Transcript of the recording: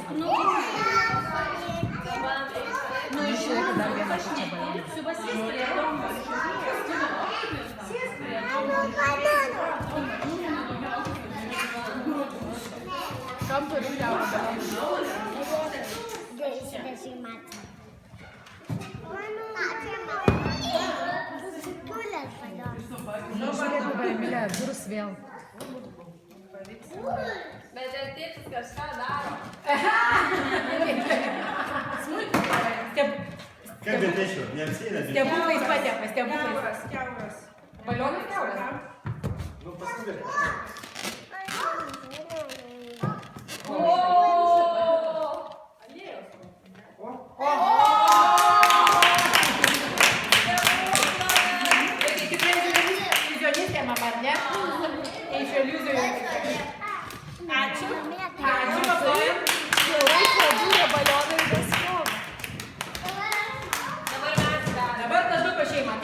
Nu išėjo dar vieną šią balioną. Kam turiu liaudį balioną? Nu, žiūrėk, Emilė, durus vėl. Bet ir tėtis kažką daro. Kaip bet ešiu, neapsėdė. Stebuklais patepa, stebuklais. Kiauras. Balionas kiauras? Nu, paskubėk.